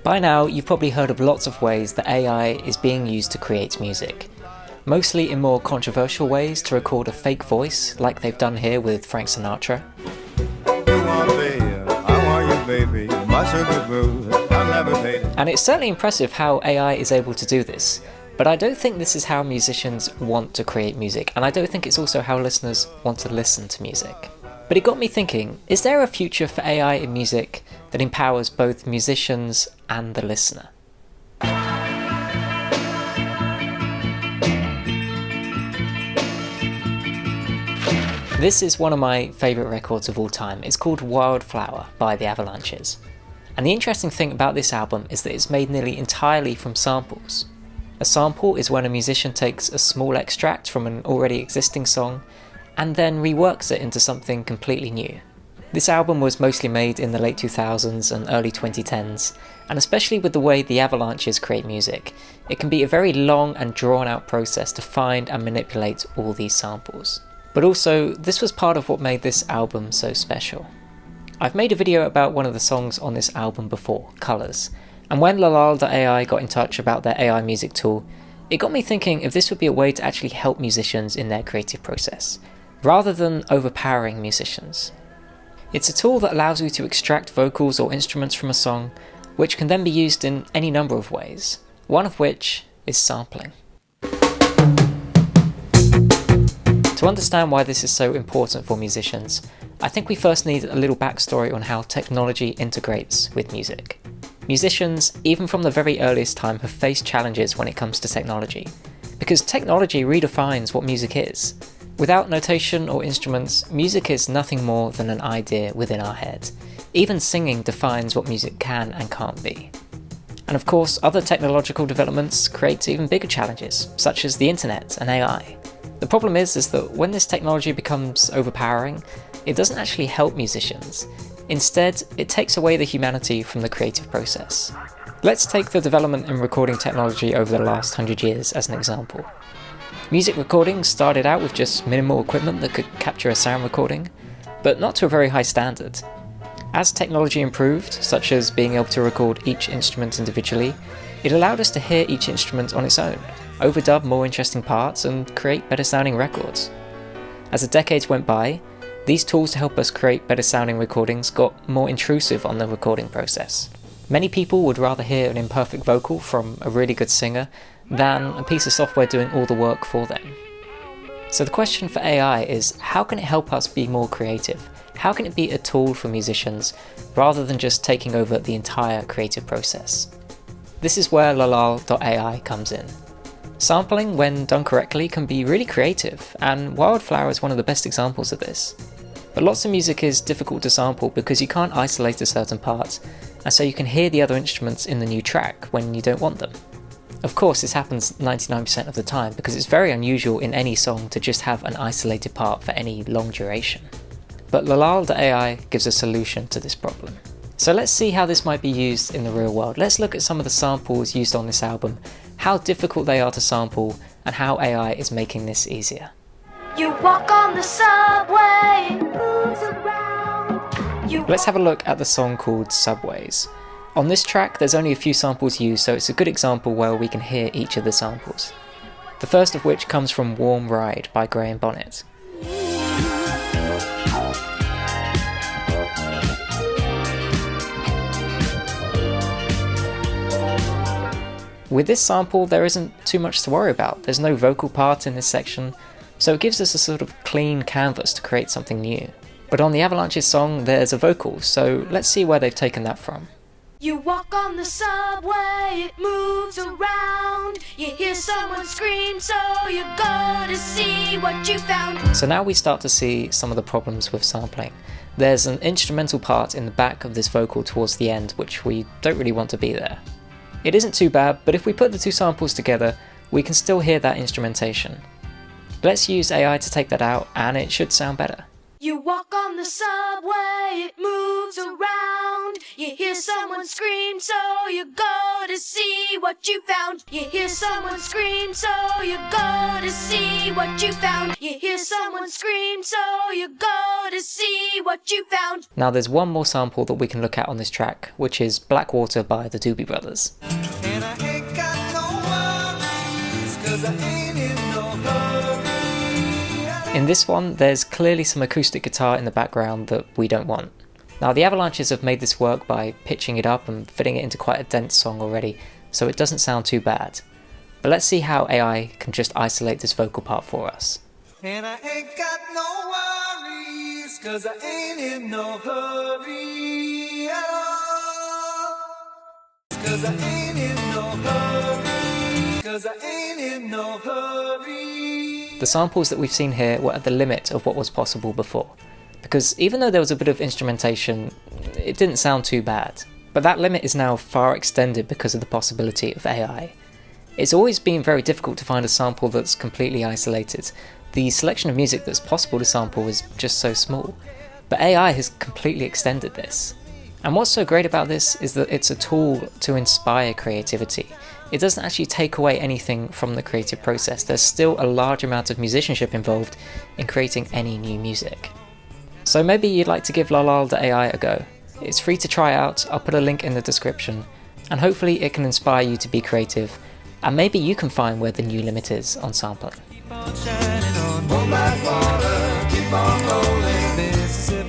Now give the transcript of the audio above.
By now, you've probably heard of lots of ways that AI is being used to create music. Mostly in more controversial ways to record a fake voice, like they've done here with Frank Sinatra. And it's certainly impressive how AI is able to do this, but I don't think this is how musicians want to create music, and I don't think it's also how listeners want to listen to music. But it got me thinking, is there a future for AI in music that empowers both musicians and the listener? This is one of my favourite records of all time. It's called Wildflower by the Avalanches. And the interesting thing about this album is that it's made nearly entirely from samples. A sample is when a musician takes a small extract from an already existing song and then reworks it into something completely new. This album was mostly made in the late 2000s and early 2010s, and especially with the way the Avalanches create music, it can be a very long and drawn out process to find and manipulate all these samples. But also, this was part of what made this album so special. I've made a video about one of the songs on this album before, Colours, and when lalal.ai got in touch about their AI music tool, it got me thinking if this would be a way to actually help musicians in their creative process, rather than overpowering musicians. It's a tool that allows you to extract vocals or instruments from a song, which can then be used in any number of ways, one of which is sampling. To understand why this is so important for musicians, I think we first need a little backstory on how technology integrates with music. Musicians, even from the very earliest time, have faced challenges when it comes to technology, because technology redefines what music is. Without notation or instruments, music is nothing more than an idea within our head. Even singing defines what music can and can't be. And of course, other technological developments create even bigger challenges, such as the internet and AI. The problem is that when this technology becomes overpowering, it doesn't actually help musicians. Instead, it takes away the humanity from the creative process. Let's take the development in recording technology over the last 100 years as an example. Music recording started out with just minimal equipment that could capture a sound recording, but not to a very high standard. As technology improved, such as being able to record each instrument individually, it allowed us to hear each instrument on its own, overdub more interesting parts, and create better sounding records. As the decades went by, these tools to help us create better sounding recordings got more intrusive on the recording process. Many people would rather hear an imperfect vocal from a really good singer than a piece of software doing all the work for them. So the question for AI is, how can it help us be more creative? How can it be a tool for musicians rather than just taking over the entire creative process? This is where lalal.ai comes in. Sampling, when done correctly, can be really creative, and Wildflower is one of the best examples of this. But lots of music is difficult to sample because you can't isolate a certain part, and so you can hear the other instruments in the new track when you don't want them. Of course, this happens 99% of the time because it's very unusual in any song to just have an isolated part for any long duration. But lalal.ai gives a solution to this problem. So let's see how this might be used in the real world. Let's look at some of the samples used on this album, how difficult they are to sample, and how AI is making this easier. You walk on the subway, it moves around. Let's have a look at the song called Subways. On this track, there's only a few samples used, so it's a good example where we can hear each of the samples. The first of which comes from Warm Ride by Graham Bonnet. With this sample, there isn't too much to worry about. There's no vocal part in this section, so it gives us a sort of clean canvas to create something new. But on the Avalanches song, there's a vocal, so let's see where they've taken that from. You walk on the subway, it moves around. You hear someone scream, so you go to see what you found. So now we start to see some of the problems with sampling. There's an instrumental part in the back of this vocal towards the end, which we don't really want to be there. It isn't too bad, but if we put the two samples together, we can still hear that instrumentation. Let's use AI to take that out, and it should sound better. You walk on the subway, it moves around. You hear someone scream, so you go to see what you found. You hear someone scream, so you go to see what you found. You hear someone scream, so you go to see what you found. Now there's one more sample that we can look at on this track, which is Blackwater by the Doobie Brothers. And I ain't got no worries, 'cause I ain't in no hurry. In this one, there's clearly some acoustic guitar in the background that we don't want. Now the Avalanches have made this work by pitching it up and fitting it into quite a dense song already, so it doesn't sound too bad. But let's see how AI can just isolate this vocal part for us. And I ain't got no worries, 'cause I ain't in no hurry at all. 'Cause I ain't in no hurry, 'cause I ain't in no hurry. The samples that we've seen here were at the limit of what was possible before, because even though there was a bit of instrumentation, it didn't sound too bad. But that limit is now far extended because of the possibility of AI. It's always been very difficult to find a sample that's completely isolated. The selection of music that's possible to sample is just so small. But AI has completely extended this. And what's so great about this is that it's a tool to inspire creativity. It doesn't actually take away anything from the creative process. There's still a large amount of musicianship involved in creating any new music. So maybe you'd like to give lalal.ai a go. It's free to try out, I'll put a link in the description, and hopefully it can inspire you to be creative, and maybe you can find where the new limit is on sampling. Keep on shining on, like water, keep on rolling. This is